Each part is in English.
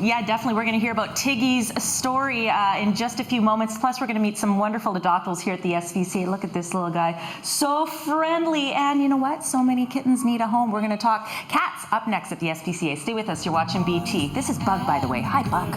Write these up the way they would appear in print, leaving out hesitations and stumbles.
Yeah, definitely. We're going to hear about Tiggy's story in just a few moments. Plus, we're going to meet some wonderful adoptables here at the SPCA. Look at this little guy. So friendly. And you know what? So many kittens need a home. We're going to talk cats up next at the SPCA. Stay with us. You're watching BT. This is Bug, by the way. Hi, Bug.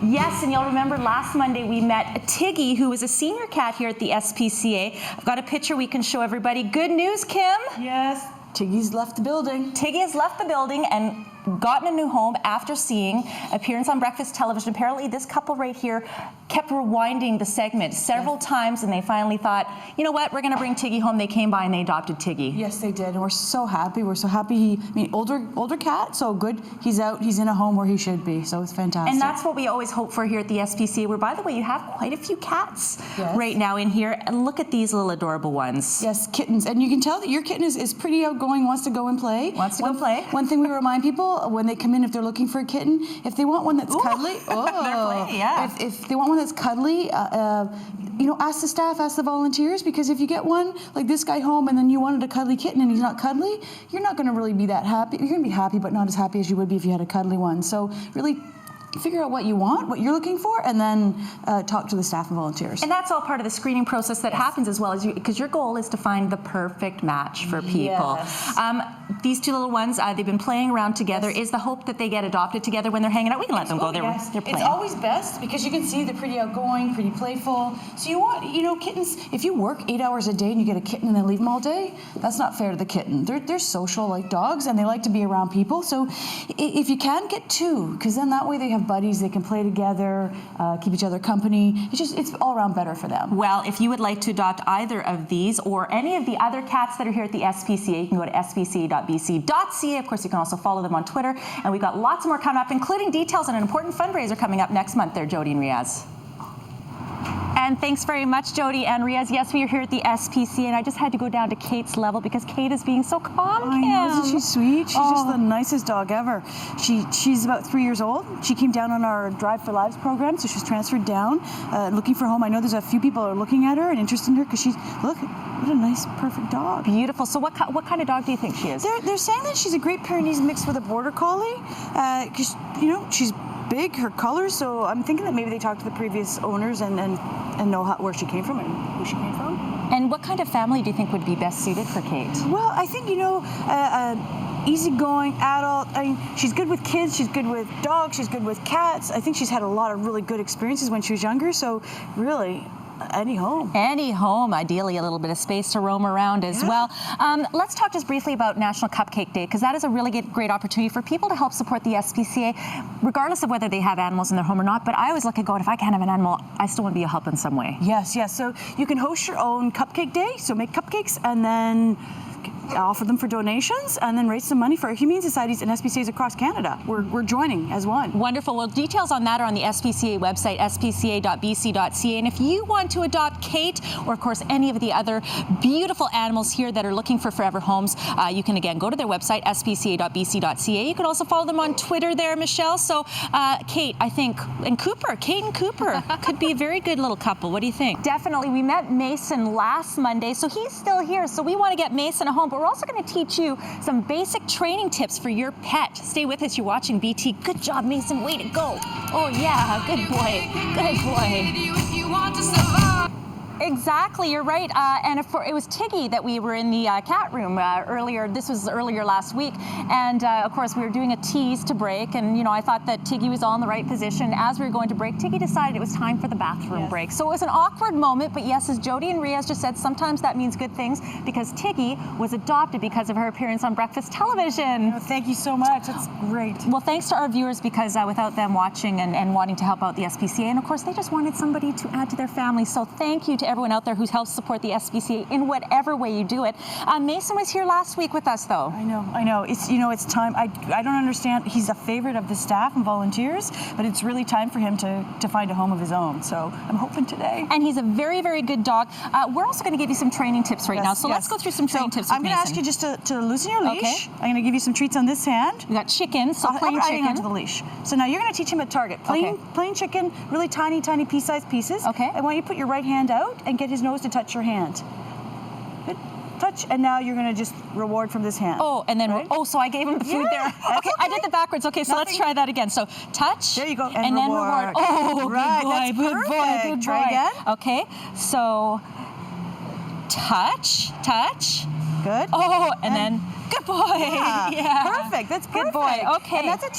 Yes, and you'll remember last Monday we met Tiggy, who is a senior cat here at the SPCA. I've got a picture we can show everybody. Good news, Kim? Yes, Tiggy's left the building. Tiggy has left the building and gotten a new home after seeing appearance on breakfast television. Apparently this couple right here kept rewinding the segment several times, and they finally thought, you know what, we're going to bring Tiggy home. They came by and they adopted Tiggy. Yes, they did, and we're so happy. We're so happy. Older cat, so good. He's out. He's in a home where he should be, so it's fantastic. And that's what we always hope for here at the SPCA, where, by the way, you have quite a few cats right now in here. And look at these little adorable ones. Yes, kittens. And you can tell that your kitten is pretty outgoing, wants to go and play. One thing we remind people when they come in, if they're looking for a kitten, if they want one that's cuddly, if they want one that's cuddly, you know, ask the staff, ask the volunteers, because if you get one like this guy home and then you wanted a cuddly kitten and he's not cuddly, you're not going to really be that happy. You're going to be happy, but not as happy as you would be if you had a cuddly one. So really figure out what you want, what you're looking for, and then talk to the staff and volunteers. And that's all part of the screening process that happens as well, as because your goal is to find the perfect match for people. Yes. These two little ones, they've been playing around together. Is the hope that they get adopted together when they're hanging out? We can let them go. They're playing. It's always best because you can see they're pretty outgoing, pretty playful. So you want, you know, kittens, if you work 8 hours a day and you get a kitten and then leave them all day, that's not fair to the kitten. They're social like dogs and they like to be around people. So if you can, get two, because then that way they have buddies, they can play together, keep each other company. It's all around better for them. Well, if you would like to adopt either of these or any of the other cats that are here at the SPCA, you can go to spca.bc.ca. Of course, you can also follow them on Twitter. And we've got lots more coming up, including details on an important fundraiser coming up next month there, Jody and Riaz. And thanks very much, Jody and Riaz. Yes, we are here at the SPCA, and I just had to go down to Kate's level because Kate is being so calm. I know, isn't she sweet? She's just the nicest dog ever. She's about 3 years old. She came down on our Drive for Lives program, so she's transferred down, looking for a home. I know there's a few people who are looking at her and interested in her because look, what a nice, perfect dog. Beautiful. So what kind of dog do you think she is? They're saying that she's a Great Pyrenees mixed with a Border Collie, because, you know, she's big, her colors, so I'm thinking that maybe they talked to the previous owners and know where she came from and who she came from. And what kind of family do you think would be best suited for Kate? Well, I think, you know, easygoing adult. I mean, she's good with kids, she's good with dogs, she's good with cats. I think she's had a lot of really good experiences when she was younger, so really, any home. Any home, ideally a little bit of space to roam around as well. Let's talk just briefly about National Cupcake Day, because that is a really great opportunity for people to help support the SPCA, regardless of whether they have animals in their home or not. But I always look at going, if I can't have an animal, I still want to be a help in some way. Yes, yes. So you can host your own Cupcake Day, so make cupcakes and then offer them for donations and then raise some money for humane societies and SPCAs across Canada. We're joining as one. Wonderful. Well, details on that are on the SPCA website, spca.bc.ca. And if you want to adopt Kate or, of course, any of the other beautiful animals here that are looking for forever homes, you can, again, go to their website, spca.bc.ca. You can also follow them on Twitter there, Michelle. So, Kate, I think, and Cooper, Kate and Cooper could be a very good little couple. What do you think? Definitely. We met Mason last Monday, so he's still here. So we want to get Mason a home, but we're also going to teach you some basic training tips for your pet. Stay with us. You're watching BT. Good job, Mason. Way to go. Oh, yeah. Good boy. Good boy. Exactly, you're right. And it was Tiggy that we were in the cat room earlier. This was earlier last week. And of course, we were doing a tease to break. And, you know, I thought that Tiggy was all in the right position. As we were going to break, Tiggy decided it was time for the bathroom break. So it was an awkward moment. But yes, as Jody and Riaz just said, sometimes that means good things, because Tiggy was adopted because of her appearance on breakfast television. Oh, thank you so much. That's great. Well, thanks to our viewers, because without them watching and wanting to help out the SPCA, and of course, they just wanted somebody to add to their family. So thank you to everyone out there who's helped support the SPCA in whatever way you do it. Mason was here last week with us, though. I know. It's, you know, it's time. I don't understand. He's a favorite of the staff and volunteers, but it's really time for him to find a home of his own. So I'm hoping today. And he's a very, very good dog. We're also going to give you some training tips now. So let's go through some training tips with I'm going to ask you just to loosen your leash. Okay. I'm going to give you some treats on this hand. We got chicken, so plain chicken. Onto the leash. So now you're going to teach him a target. Plain chicken, really tiny, tiny pea-sized pieces. Okay. I want you to put your right hand out and get his nose to touch your hand. Good. touch, and now you're going to just reward from this hand. Oh, and then, so I gave him the food there. Okay, I did the backwards. Okay, so let's try that again. So touch. There you go. And then reward. Oh, right. good boy, good boy. Try again. Okay, so touch. Good. Oh, and then good boy. Yeah. Perfect. That's perfect. Good boy. Okay. And that's a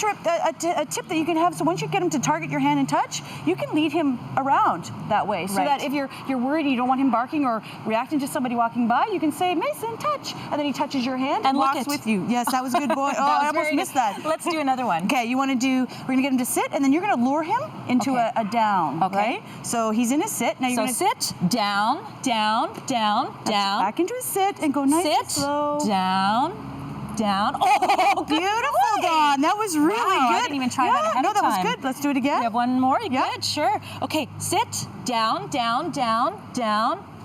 tip that you can have. So once you get him to target your hand and touch, you can lead him around that way. So that if you're worried, you don't want him barking or reacting to somebody walking by, you can say, Mason, touch. And then he touches your hand and walks with you. Yes, that was a good boy. Oh, I almost missed that. Let's do another one. Okay, we're going to get him to sit, and then you're going to lure him into a down. Okay. Right? So he's in a sit. Now you're going to sit, down. Back into a sit and go nice and slow. Down. Oh, beautiful, Dawn. That was really good. I didn't even try that ahead of that time. was good. Let's do it again. You have one more? Good, sure. Okay, sit, down.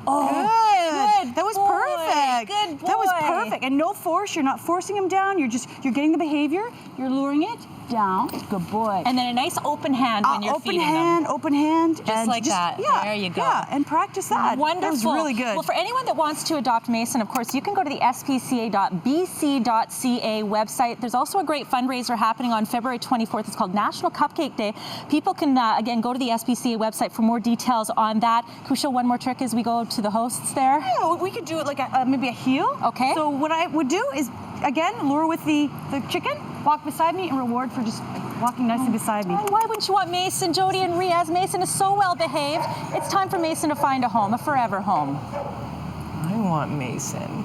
Oh, good. That was perfect. Good boy. That was perfect. And no force. You're not forcing him down. You're getting the behavior. You're luring it down. Good boy. And then a nice open hand when you're feeding them. Open hand. Just like that. Yeah, there you go. Yeah, and practice that. Wonderful. That was really good. Well, for anyone that wants to adopt Mason, of course, you can go to the spca.bc.ca website. There's also a great fundraiser happening on February 24th. It's called National Cupcake Day. People can, again, go to the SPCA website for more details on that. Can we show one more trick as we go to the hosts there? Yeah, we could do it like maybe a heel. Okay. So what I would do is, again, lure with the chicken, walk beside me, and reward for just walking nicely beside me. Why wouldn't you want Mason, Jody, and Riaz? Mason is so well behaved. It's time for Mason to find a home, a forever home. I want Mason.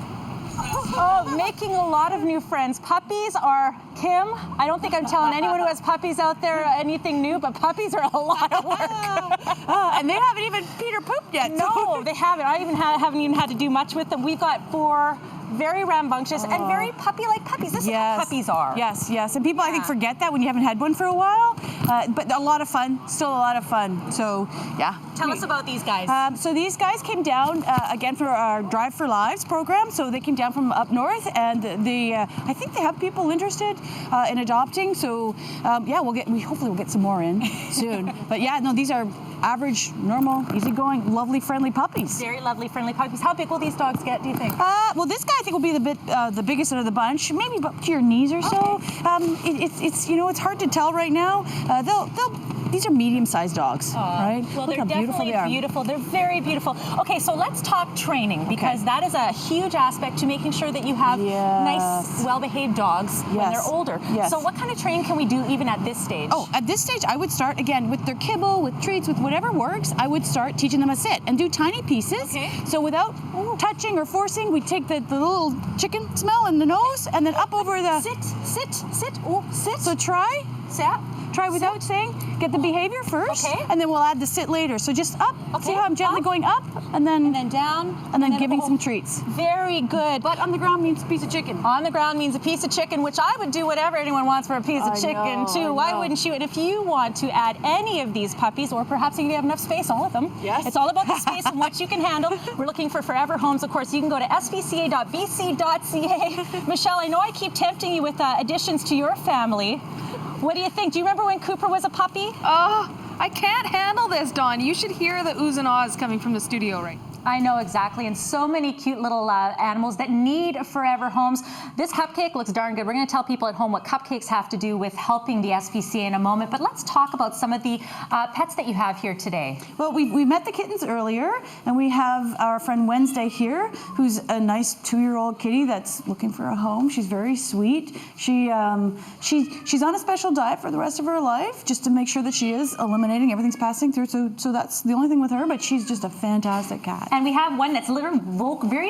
Oh, making a lot of new friends. Puppies are, Kim, I don't think I'm telling anyone who has puppies out there anything new, but puppies are a lot of work. And they haven't even peed or pooped yet. No, they haven't. I haven't even had to do much with them. We've got 4 very rambunctious and very puppy-like puppies. This is what puppies are. Yes. And people, I think, forget that when you haven't had one for a while. But a lot of fun. Still a lot of fun. So, yeah. Tell us about these guys. So these guys came down, again, for our Drive for Lives program. So they came down from up north, and I think they have people interested in adopting. So, hopefully we'll get some more in soon. But yeah, no, these are average, normal, easygoing, lovely, friendly puppies. Very lovely, friendly puppies. How big will these dogs get, do you think? Well, this guy I think will be the biggest out of the bunch, maybe up to your knees or so. It's hard to tell right now. These are medium-sized dogs, right? Well, Look they're how definitely beautiful. They're very beautiful. Okay, so let's talk training, because that is a huge aspect to making sure that you have nice, well-behaved dogs when they're older. Yes. So what kind of training can we do even at this stage? Oh, at this stage, I would start, again, with their kibble, with treats, with whatever works. I would start teaching them a sit and do tiny pieces. Okay. So without touching or forcing, we take the little chicken smell in the nose and then up over the... Sit. Oh, sit. So try. Sit. Try without saying. Get the behavior first, and then we'll add the sit later. So just up. Okay. See how I'm gently going up, and then down, and then giving some treats. Very good. But on the ground means a piece of chicken. On the ground means a piece of chicken, which I would do whatever anyone wants for a piece of chicken too. Why wouldn't you? And if you want to add any of these puppies, or perhaps you have enough space, all of them. Yes. It's all about the space and what you can handle. We're looking for forever homes. Of course, you can go to spca.bc.ca. Michelle, I know I keep tempting you with additions to your family. What do you think? Do you remember when Cooper was a puppy? Oh, I can't handle this, Dawn. You should hear the oohs and ahs coming from the studio right now. I know exactly, and so many cute little animals that need forever homes. This cupcake looks darn good. We're going to tell people at home what cupcakes have to do with helping the SPCA in a moment, but let's talk about some of the pets that you have here today. Well, we met the kittens earlier, and we have our friend Wednesday here, who's a nice 2-year-old kitty that's looking for a home. She's very sweet. She's on a special diet for the rest of her life, just to make sure that she is eliminating, everything's passing through, so that's the only thing with her, but she's just a fantastic cat. And we have one that's very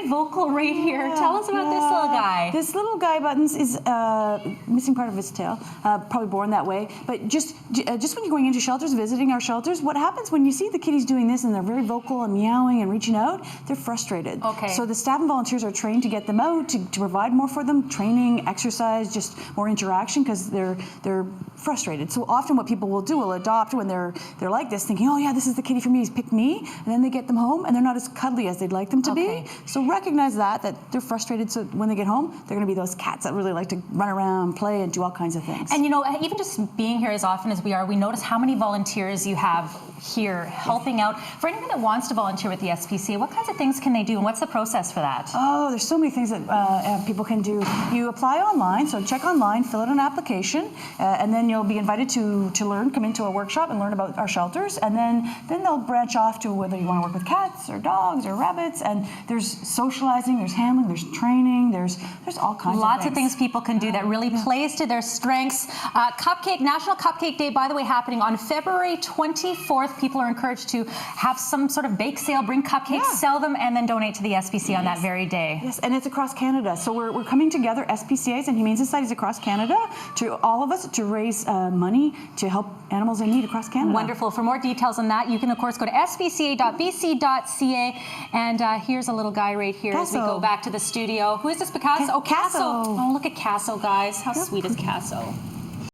vocal right here. Tell us about this little guy. This little guy, Buttons, is missing part of his tail, probably born that way. But just when you're going into shelters, visiting our shelters, what happens when you see the kitties doing this and they're very vocal and meowing and reaching out, they're frustrated. Okay. So the staff and volunteers are trained to get them out, to provide more for them, training, exercise, just more interaction, because they're frustrated. So often what people will do will adopt when they're like this, thinking, oh yeah, this is the kitty for me, he's picked me, and then they get them home and they're not as cuddly as they'd like them to be. So recognize that they're frustrated, so when they get home, they're going to be those cats that really like to run around, play, and do all kinds of things. And you know, even just being here as often as we are, we notice how many volunteers you have here helping out. For anyone that wants to volunteer with the SPCA, what kinds of things can they do, and what's the process for that? Oh, there's so many things that people can do. You apply online, so check online, fill out an application, and then you'll be invited to learn, come into a workshop and learn about our shelters, and then they'll branch off to whether you want to work with cats or dogs or rabbits, and there's socializing, there's handling, there's training, there's all kinds of things. Lots of things people can do that really plays to their strengths. National Cupcake Day, by the way, happening on February 24th. People are encouraged to have some sort of bake sale, bring cupcakes, sell them, and then donate to the SPCA on that very day. Yes, and it's across Canada. So we're coming together, SPCAs and Humane Societies across Canada, to all of us to raise money to help animals in need across Canada. Wonderful. For more details on that, you can, of course, go to spca.bc.ca. And here's a little guy right here as we go back to the studio. Who is this, Picasso? Oh, Casso. Oh, look at Casso, guys. How sweet is Casso?